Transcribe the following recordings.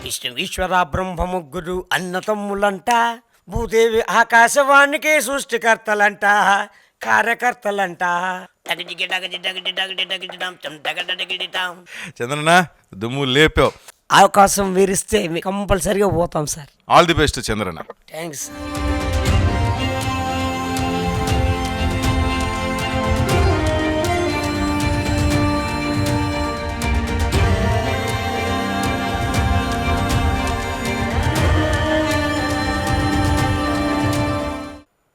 విష్ణు ఈశ్వర బ్రహ్మ ముగ్గురు అన్నతమ్ములంట, భూదేవి ఆకాశవాణికి సృష్టికర్తలంట, కార్యకర్తలంట. డగడిగి డగడి డగడి డగడి డగడి డం డం డగడ డగడి డం. చంద్రన్న దుమ్ము లేపావు. అవకాశం వీరిస్తే కంపల్సరిగా పోతాం sir. All the best Chandranna. Thanks.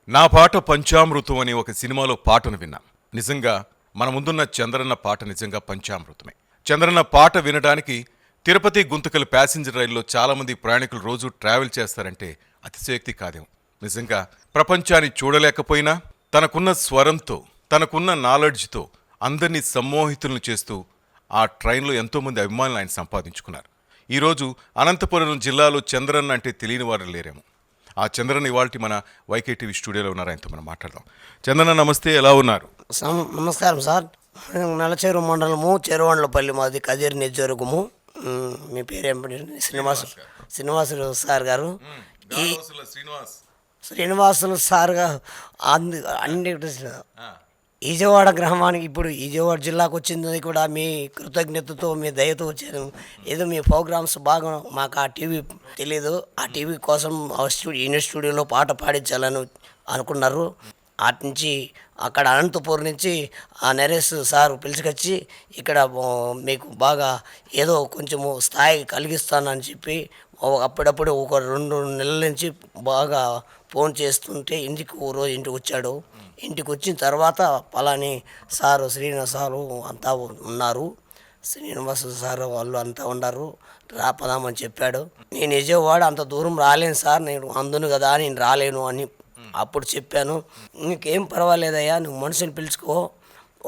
నా పాట పంచామృతం అని ఒక సినిమాలో పాటను విన్నా. నిజంగా మన ముందున్న చంద్రన్న పాట నిజంగా పంచామృతమే. చంద్రన్న పాట వినడానికి తిరుపతి గుంతకల్ ప్యాసింజర్ రైల్లో చాలామంది ప్రయాణికులు రోజు ట్రావెల్ చేస్తారంటే అతిశయోక్తి కాదేమో. నిజంగా ప్రపంచాన్ని చూడలేకపోయినా తనకున్న స్వరంతో, తనకున్న నాలెడ్జ్తో అందరినీ సమ్మోహితులను చేస్తూ ఆ ట్రైన్లో ఎంతోమంది అభిమానులు ఆయన సంపాదించుకున్నారు. ఈరోజు అనంతపురం జిల్లాలో చంద్రన్న అంటే తెలియని వారు లేరేమో. ఆ చంద్రన్న ఇవాళ మన వైకే టీవీ స్టూడియోలో ఉన్నారు. ఆయనతో మనం మాట్లాడదాం. చంద్రన్న నమస్తే, ఎలా ఉన్నారు? నమస్కారం సార్. నలచేరు మండలము చెరువండ్లపల్లి, మాది కదిరి నియోజకవర్గము. మీ పేరేం? శ్రీనివాసులు సార్ గారు. శ్రీనివాసులు సార్ గారు అన్ని విజయవాడ గ్రామానికి, ఇప్పుడు విజయవాడ జిల్లాకు వచ్చింది కూడా మీ కృతజ్ఞతతో, మీ దయతో వచ్చాను. ఏదో మీ ప్రోగ్రామ్స్ బాగా, మాకు ఆ టీవీ తెలీదు, ఆ టీవీ కోసం యూనిట్ స్టూడియోలో పాట పాడించాలని అనుకున్నారు. అటు నుంచి అక్కడ అనంతపూర్ నుంచి ఆ నరేష్ సార్ పిలుచుకొచ్చి ఇక్కడ మీకు బాగా ఏదో కొంచెము స్థాయి కలిగిస్తానని చెప్పి అప్పుడప్పుడు ఒక 2 నెలల నుంచి బాగా ఫోన్ చేస్తుంటే ఇంటికి ఓ రోజు ఇంటికి వచ్చాడు. ఇంటికి వచ్చిన తర్వాత పలాని సారు శ్రీనివాస సారు అంతా ఉన్నారు, శ్రీనివాస సార్ వాళ్ళు అంతా ఉన్నారు, రాపదామని చెప్పాడు. నేను విజయవాడ అంత దూరం రాలేను సార్, నేను అందును కదా నేను రాలేను అని అప్పుడు చెప్పాను. నీకేం పర్వాలేదయ్యా, నువ్వు మనిషిని పిలుచుకో,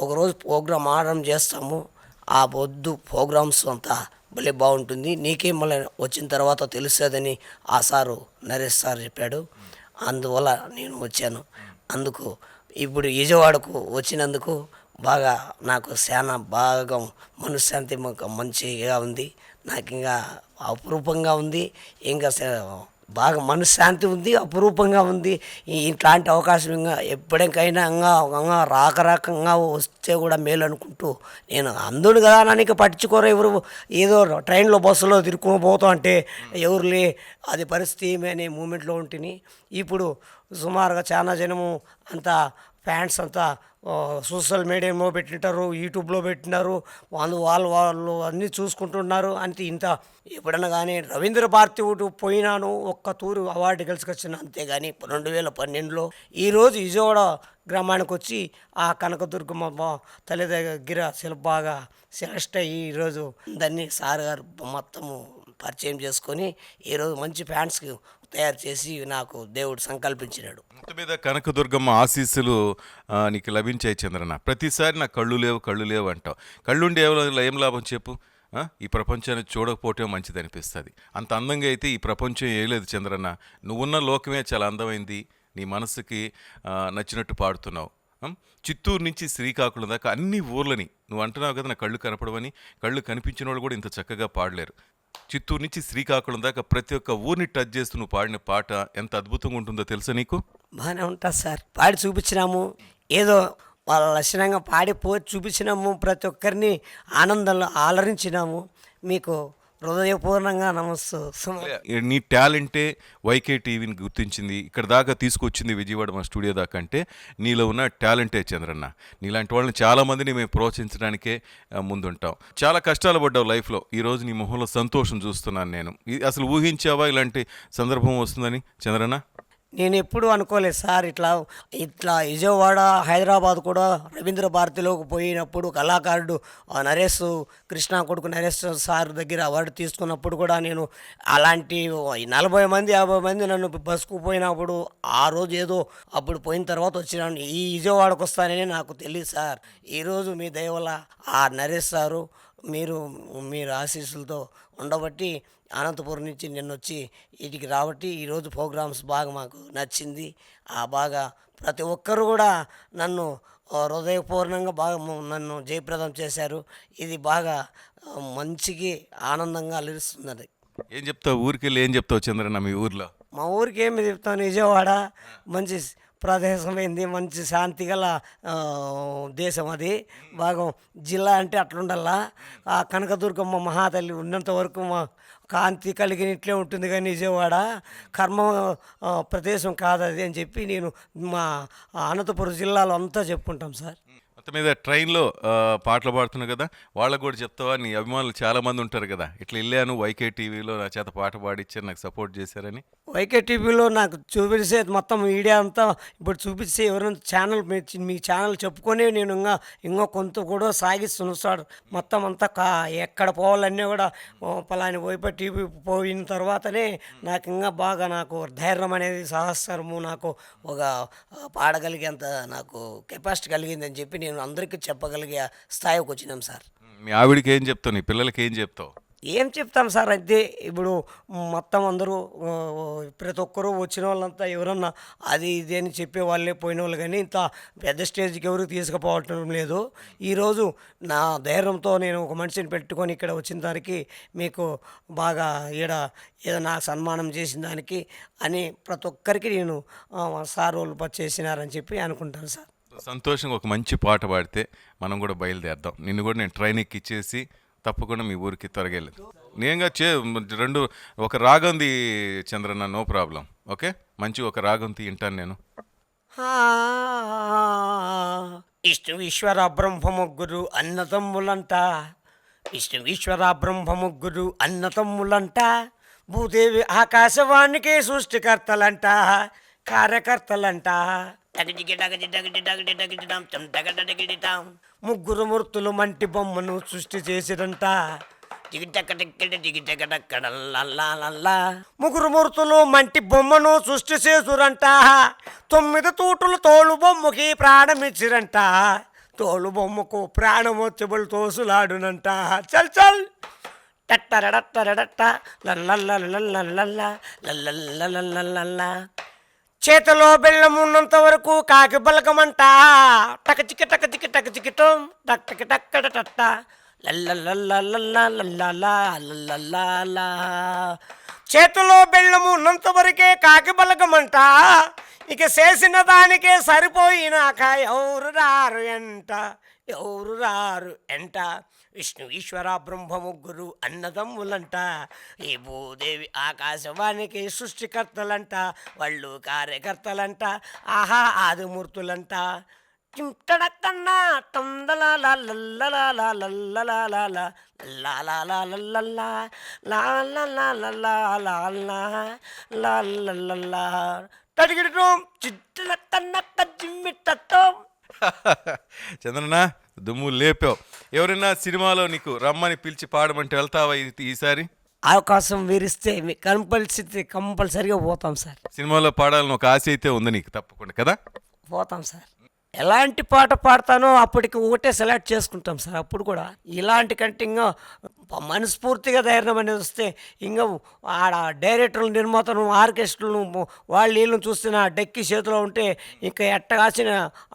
ఒకరోజు ప్రోగ్రామ్ ఆర్డర్ చేస్తాము, ఆ పొద్దు ప్రోగ్రామ్స్ అంతా భలే బాగుంటుంది, నీకేం మళ్ళీ వచ్చిన తర్వాత తెలుస్తుందని ఆ సారు నరేష్ సార్ చెప్పాడు. అందువల్ల నేను వచ్చాను. అందుకు ఇప్పుడు విజయవాడకు వచ్చినందుకు బాగా నాకు చాలా బాగా మనశ్శాంతి మంచిగా ఉంది. నాకు ఇంకా అపురూపంగా ఉంది, ఇంకా బాగా మనశ్శాంతి ఉంది, అపురూపంగా ఉంది. ఇట్లాంటి అవకాశం ఇంకా ఎప్పటికైనా ఇంకా రాకరాకంగా వస్తే కూడా మేలు అనుకుంటూ నేను అందును కదా నానికి పట్టించుకోరు ఎవరు. ఏదో ట్రైన్లో బస్సులో తిరుక్కుని పోతాం అంటే ఎవరులే, అది పరిస్థితి ఏమే అనే మూమెంట్లో ఉంటుంది. ఇప్పుడు సుమారుగా చాలా జనము అంతా ఫ్యాన్స్ అంతా సోషల్ మీడియాలో పెట్టింటారు, యూట్యూబ్లో పెట్టినారు, వాళ్ళు అన్నీ చూసుకుంటున్నారు. అంతే ఇంత ఎప్పుడన్నా కానీ రవీంద్ర భారతి పోయినాను, ఒక్క తూరు అవార్డు గెలుచుకొచ్చిన, అంతేగాని 2012లో ఈరోజు విజయవాడ గ్రామానికి వచ్చి ఆ కనకదుర్గమ్మ తల్లి దగ్గర బాగా సెలెక్ట్ అయ్యి ఈరోజు దాన్ని సార్ గారు మొత్తము పరిచయం చేసుకొని ఈరోజు మంచి ఫ్యాన్స్కి తయారు చేసి నాకు దేవుడు సంకల్పించినాడు. మొత్తం మీద కనకదుర్గమ్మ ఆశీస్సులు నీకు లభించాయి చంద్రన్న. ప్రతిసారి నాకు కళ్ళు లేవు అంటావు. కళ్ళుండి ఏం లాభం చెప్పు? ఈ ప్రపంచాన్ని చూడకపోవటం మంచిది అనిపిస్తుంది. అంత అందంగా అయితే ఈ ప్రపంచం లేదు చంద్రన్న. నువ్వున్న లోకమే చాలా అందమైంది, నీ మనసుకి నచ్చినట్టు పాడుతున్నావు. చిత్తూరు నుంచి శ్రీకాకుళం దాకా అన్ని ఊర్లని నువ్వు అంటున్నావు కదా, నా కళ్ళు కనపడవని. కళ్ళు కనిపించిన వాళ్ళు కూడా ఇంత చక్కగా పాడలేరు. చిత్తూరు నుంచి శ్రీకాకుళం దాకా ప్రతి ఒక్క ఊరిని టచ్ చేస్తూ నువ్వు పాడిన పాట ఎంత అద్భుతంగా ఉంటుందో తెలుసా నీకు? బాగానే ఉంటుంది సార్. పాడి చూపించినాము, ఏదో వాళ్ళ లక్షణంగా పాడి చూపించినాము, ప్రతి ఒక్కరిని ఆనందంలో ఆలరించినాము. మీకు హృదయపూర్ణంగా నమస్తే. నీ టాలెంటే వైకే టీవీని గుర్తించింది, ఇక్కడ దాకా తీసుకొచ్చింది విజయవాడ మా స్టూడియో దాకా అంటే నీలో ఉన్న టాలెంటే చంద్రన్న. నీలాంటి వాళ్ళని చాలామందిని మేము ప్రోత్సహించడానికే ముందుంటాం. చాలా కష్టాలు పడ్డావు లైఫ్లో, ఈరోజు నీ మొహంలో సంతోషం చూస్తున్నాను నేను. అసలు ఊహించావా ఇలాంటి సందర్భం వస్తుందని చంద్రన్న? నేను ఎప్పుడూ అనుకోలేదు సార్. ఇట్లా విజయవాడ, హైదరాబాద్ కూడా రవీంద్ర భారతిలోకి పోయినప్పుడు కళాకారుడు నరేష్, కృష్ణ కొడుకు నరేష్ సార్ దగ్గర అవార్డు తీసుకున్నప్పుడు కూడా నేను అలాంటి 40 మంది 50 మంది నన్ను బస్కు పోయినప్పుడు ఆ రోజు ఏదో అప్పుడు పోయిన తర్వాత వచ్చినాను. ఈ విజయవాడకు వస్తానని నాకు తెలియదు సార్. ఈరోజు మీ దయ వల్ల ఆ నరేష్ సారు మీరు ఆశీస్సులతో ఉండబట్టి అనంతపురం నుంచి నిన్న వచ్చి వీటికి రాబట్టి ఈరోజు ప్రోగ్రామ్స్ బాగా మాకు నచ్చింది. బాగా ప్రతి ఒక్కరు కూడా నన్ను హృదయపూర్ణంగా బాగా నన్ను జయప్రదం చేశారు. ఇది బాగా మంచికి ఆనందంగా అలరిస్తున్నది. ఏం చెప్తావు ఊరికి వెళ్ళి ఏం చెప్తావు చంద్రన్న మీ ఊర్లో? మా ఊరికి ఏమి చెప్తాను, విజయవాడ మంచి ప్రదేశమైంది, మంచి శాంతి గల దేశం అది. బాగా జిల్లా అంటే అట్లుండల్లా. ఆ కనకదుర్గమ్మ మహాతల్లి ఉన్నంత వరకు మా కాంతి కలిగినట్లే ఉంటుంది, కానీ విజయవాడ కర్మ ప్రదేశం కాదు అది అని చెప్పి నేను మా అనంతపురం జిల్లాలో అంతా చెప్పుకుంటాం సార్. మొత్తం మీద ట్రైన్లో పాటలు పాడుతున్నావు కదా, వాళ్ళకు కూడా చెప్తావా? నీ అభిమానులు చాలామంది ఉంటారు కదా, ఇట్లా వెళ్ళాను వైకే టీవీలో నా చేత పాట పాడిచ్చారు, నాకు సపోర్ట్ చేశారని. వైకే టీవీలో నాకు చూపిస్తే మొత్తం మీడియా అంతా ఇప్పుడు చూపిస్తే ఎవరైనా ఛానల్ మీ ఛానల్ చెప్పుకొని నేను ఇంకా కొంత కూడా సాగిస్తున్నాను సార్. మొత్తం అంతా ఎక్కడ పోవాలన్నీ కూడా పలాని వైపే టీవీ పోయిన తర్వాతనే నాకు ఇంకా బాగా నాకు ధైర్యం అనేది సహస్రము నాకు ఒక పాడగలిగేంత నాకు కెపాసిటీ కలిగిందని చెప్పి నేను అందరికీ చెప్పగలిగే స్థాయికి వచ్చినాం సార్. మీ ఆవిడికి ఏం చెప్తావు, నీ పిల్లలకి ఏం చెప్తావు? ఏం చెప్తాం సార్, అయితే ఇప్పుడు మొత్తం అందరూ ప్రతి ఒక్కరూ వచ్చిన వాళ్ళంతా ఎవరన్నా అది ఇది అని చెప్పే వాళ్ళే పోయిన వాళ్ళు, కానీ ఇంత పెద్ద స్టేజ్కి ఎవరు తీసుకుపోవటం లేదు. ఈరోజు నా ధైర్యంతో నేను ఒక మనిషిని పెట్టుకొని ఇక్కడ వచ్చిన దానికి మీకు బాగా ఏదో నాకు సన్మానం చేసిన దానికి అని ప్రతి ఒక్కరికి నేను సార్ వాళ్ళు చేసినారని చెప్పి అనుకుంటాను సార్. సంతోషంగా ఒక మంచి పాట పాడితే మనం కూడా బయలుదేరదాం. నిన్ను కూడా నేను ట్రైన్ ఎక్కిచ్చేసి తప్పకుండా మీ ఊరికి త్వరగా వెళ్ళదు. నేనుగా రెండు ఒక రాగంది చంద్రన్న, నో ప్రాబ్లం. ఓకే, మంచి ఒక రాగంతి వింటాను నేను. విష్ణు ఈశ్వర బ్రహ్మ ముగ్గురు అన్నతమ్ములంట, విష్ణు ఈశ్వర బ్రహ్మ ముగ్గురు అన్నతమ్ములంట, భూదేవి ఆకాశవాణికి సృష్టికర్తలంట, కార్యకర్తలంట. ముగ్గురు మూర్తులు మంటి బొమ్మను సృష్టి చేసిరంట, ముగ్గురు మూర్తులు మంటి బొమ్మను సృష్టి చేసురంట, 9 తూటులు తోలు బొమ్మకి ప్రాణమిచ్చిరంట, తోలు బొమ్మకు ప్రాణం వచ్చబులు తోసులాడునంట. చల్ చల్ టట్టరడట్టరడట్ట లల్లల్లల్లల్లల్లల్లల్లల్లల్లల్లల్ల. చేతిలో బెల్లం ఉన్నంత వరకు కాకి బలకమంట, టకచిక టకచిక టకచికటం టక్ టక్కడ టట్ట లల్లల్లల్లల్లల్లల్లల్లల్లల్లా. చేతిలో బెల్లము ఉన్నంత వరకే కాకి బలకమంట, ఇక చేసిన దానికే సరిపోయినాక ఎవరు రారు ఎంట, ఎవరు రారు ఎంట. విష్ణు ఈశ్వర బ్రహ్మ ముగ్గురు అన్నదమ్ములంట, ఈ భూదేవి ఆకాశవాణికి సృష్టికర్తలంట, వాళ్ళు కార్యకర్తలంట, ఆహా ఆదిమూర్తులంట. చింటడకన్నా తడిగిడటం చిట్టల కన్నక్క జిమ్మిట్టం. చంద్రన్న దుమ్ము లేపావు. ఎవరైనా సినిమాలో నీకు రమ్మని పిలిచి పాడమంటే వెళ్తావా ఈసారి? అవకాశం వీరిస్తే కంపల్సరీగా పోతాం సార్. సినిమాలో పాడాలని ఒక ఆశ అయితే ఉంది నీకు తప్పకుండా కదా? పోతాం సార్. ఎలాంటి పాట పాడతానో అప్పటికి ఒకటే సెలెక్ట్ చేసుకుంటాం సార్. అప్పుడు కూడా ఇలాంటి కంటే ఇంకా మనస్ఫూర్తిగా ధైర్యం అనేది వస్తే ఇంకా ఆడ డైరెక్టర్లు, నిర్మాతలు, ఆర్కెస్ట్రాలను వాళ్ళు వీళ్ళని చూస్తున్న డెక్కి చేతిలో ఉంటే ఇంకా ఎట్టగాసిన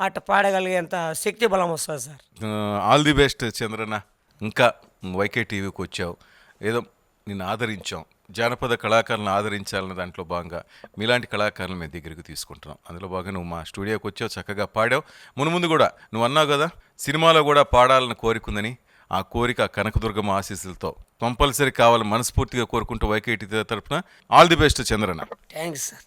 ఆట పాడగలిగేంత శక్తి బలం వస్తుంది sir. All the best Chandranna. ఇంకా వైకే టీవీకి వచ్చావు, ఏదో నిన్ను ఆదరించాం, జానపద కళాకారులను ఆదరించాలన్న దాంట్లో భాగంగా మీలాంటి కళాకారులను మేము దగ్గరికి తీసుకుంటున్నాం. అందులో భాగంగా నువ్వు మా స్టూడియోకి వచ్చావు, చక్కగా పాడావు. ముందు కూడా నువ్వు అన్నావు కదా సినిమాలో కూడా పాడాలని కోరికుందని. ఆ కోరిక కనకదుర్గమ్మ ఆశీస్సులతో కంపల్సరీ కావాలని మనస్ఫూర్తిగా కోరుకుంటూ వైకే టీవీ తరపున all the best Chandranna. Thanks sir.